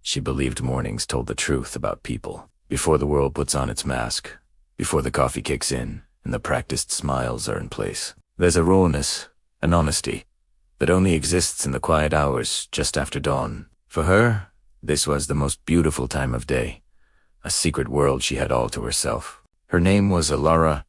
She believed mornings told the truth about people. Before the world puts on its mask, before the coffee kicks in, and the practiced smiles are in place. There's a rawness, an honesty, that only exists in the quiet hours just after dawn. For her, this was the most beautiful time of day, a secret world she had all to herself. Her name was Alara,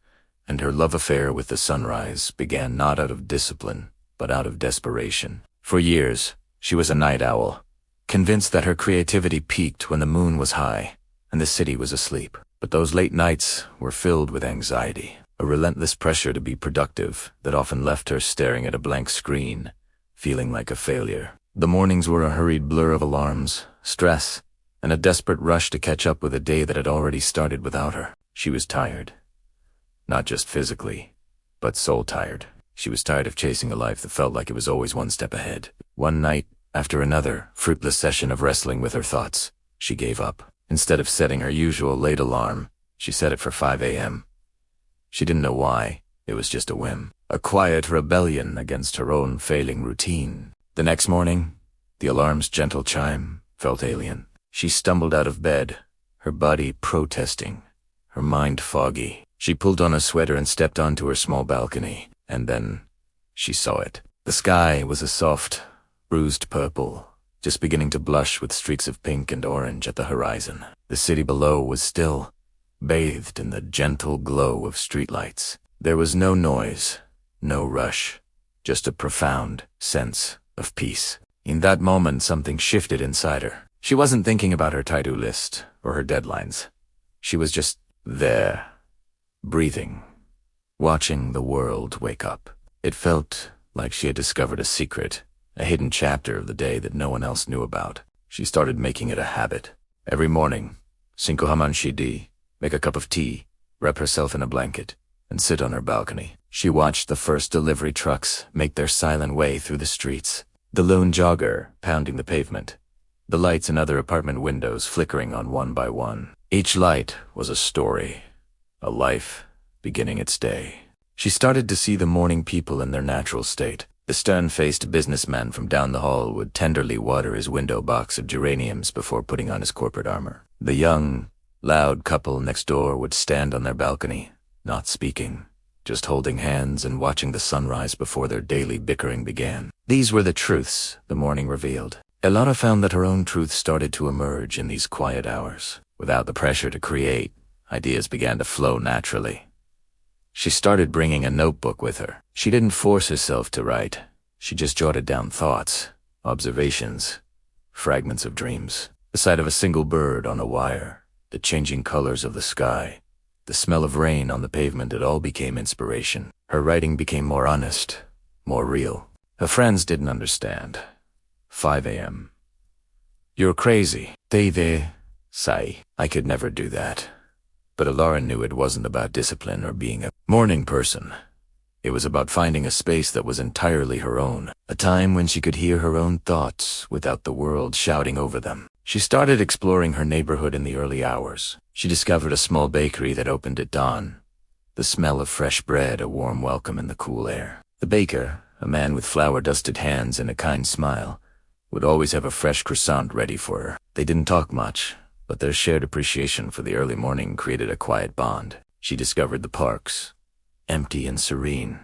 and her love affair with the sunrise began not out of discipline, but out of desperation. For years, she was a night owl, convinced that her creativity peaked when the moon was high and the city was asleep. But those late nights were filled with anxiety, a relentless pressure to be productive that often left her staring at a blank screen, feeling like a failure. The mornings were a hurried blur of alarms, stress, and a desperate rush to catch up with a day that had already started without her. She was tired. Not just physically, but soul-tired. She was tired of chasing a life that felt like it was always one step ahead. One night, after another fruitless session of wrestling with her thoughts, she gave up. Instead of setting her usual late alarm, she set it for 5 a.m. She didn't know why. It was just a whim. A quiet rebellion against her own failing routine. The next morning, the alarm's gentle chime felt alien. She stumbled out of bed, her body protesting, her mind foggy. She pulled on a sweater and stepped onto her small balcony, and then she saw it. The sky was a soft, bruised purple, just beginning to blush with streaks of pink and orange at the horizon. The city below was still, bathed in the gentle glow of streetlights. There was no noise, no rush, just a profound sense of peace. In that moment, something shifted inside her. She wasn't thinking about her to-do list or her deadlines. She was just there, breathing, watching the world wake up. It felt like she had discovered a secret, a hidden chapter of the day that no one else knew about. She started making it a habit. Every morning, 5 haman shidi, make a cup of tea, wrap herself in a blanket, and sit on her balcony. She watched the first delivery trucks make their silent way through the streets, the lone jogger pounding the pavement, the lights in other apartment windows flickering on one by one. Each light was a story, a life beginning its day. She started to see the morning people in their natural state. The stern-faced businessman from down the hall would tenderly water his window box of geraniums before putting on his corporate armor. The young, loud couple next door would stand on their balcony, not speaking, just holding hands and watching the sunrise before their daily bickering began. These were the truths the morning revealed. Elana found that her own truth started to emerge in these quiet hours. Without the pressure to create, ideas began to flow naturally. She started bringing a notebook with her. She didn't force herself to write. She just jotted down thoughts, observations, fragments of dreams. The sight of a single bird on a wire, the changing colors of the sky, the smell of rain on the pavement, it all became inspiration. Her writing became more honest, more real. Her friends didn't understand. 5 a.m. You're crazy. They say. I could never do that. But Alara knew it wasn't about discipline or being a morning person. It was about finding a space that was entirely her own, a time when she could hear her own thoughts without the world shouting over them. She started exploring her neighborhood in the early hours. She discovered a small bakery that opened at dawn, the smell of fresh bread a warm welcome in the cool air. The baker, a man with flour-dusted hands and a kind smile, would always have a fresh croissant ready for her. They didn't talk much, but their shared appreciation for the early morning created a quiet bond. She discovered the parks, empty and serene,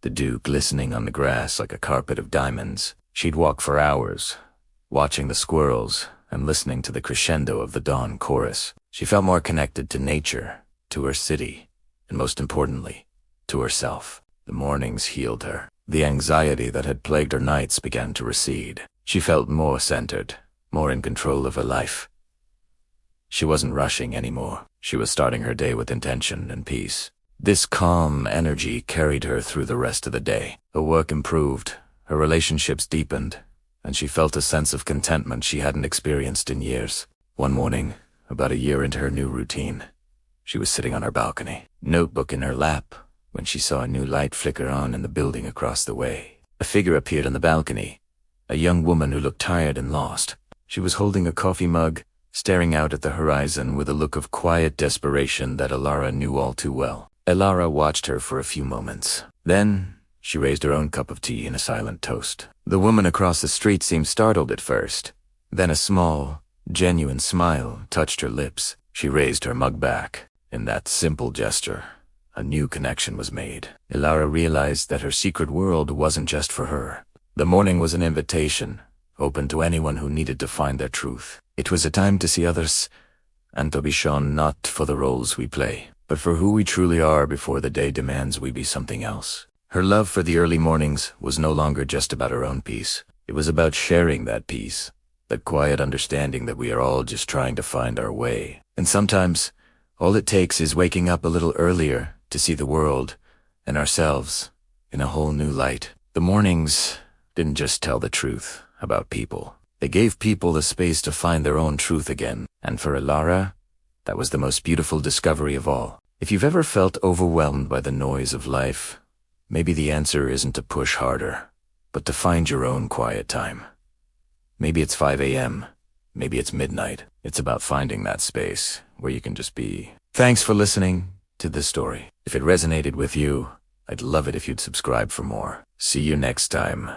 the dew glistening on the grass like a carpet of diamonds. She'd walk for hours, watching the squirrels and listening to the crescendo of the dawn chorus. She felt more connected to nature, to her city, and most importantly, to herself. The mornings healed her. The anxiety that had plagued her nights began to recede. She felt more centered, more in control of her life. She wasn't rushing anymore. She was starting her day with intention and peace. This calm energy carried her through the rest of the day. Her work improved, her relationships deepened, and she felt a sense of contentment she hadn't experienced in years. One morning, about a year into her new routine, she was sitting on her balcony, notebook in her lap, when she saw a new light flicker on in the building across the way. A figure appeared on the balcony, a young woman who looked tired and lost. She was holding a coffee mug, staring out at the horizon with a look of quiet desperation that Alara knew all too well. Alara watched her for a few moments. Then, she raised her own cup of tea in a silent toast. The woman across the street seemed startled at first. Then a small, genuine smile touched her lips. She raised her mug back. In that simple gesture, a new connection was made. Ilara realized that her secret world wasn't just for her. The morning was an invitation, open to anyone who needed to find their truth. It was a time to see others, and to be shown not for the roles we play, but for who we truly are before the day demands we be something else. Her love for the early mornings was no longer just about her own peace. It was about sharing that peace, that quiet understanding that we are all just trying to find our way. And sometimes, all it takes is waking up a little earlier to see the world and ourselves in a whole new light. The mornings didn't just tell the truth about people. They gave people the space to find their own truth again. And for Ilara, that was the most beautiful discovery of all. If you've ever felt overwhelmed by the noise of life, maybe the answer isn't to push harder, but to find your own quiet time. Maybe it's 5 a.m., maybe it's midnight. It's about finding that space where you can just be. Thanks for listening to this story. If it resonated with you, I'd love it if you'd subscribe for more. See you next time.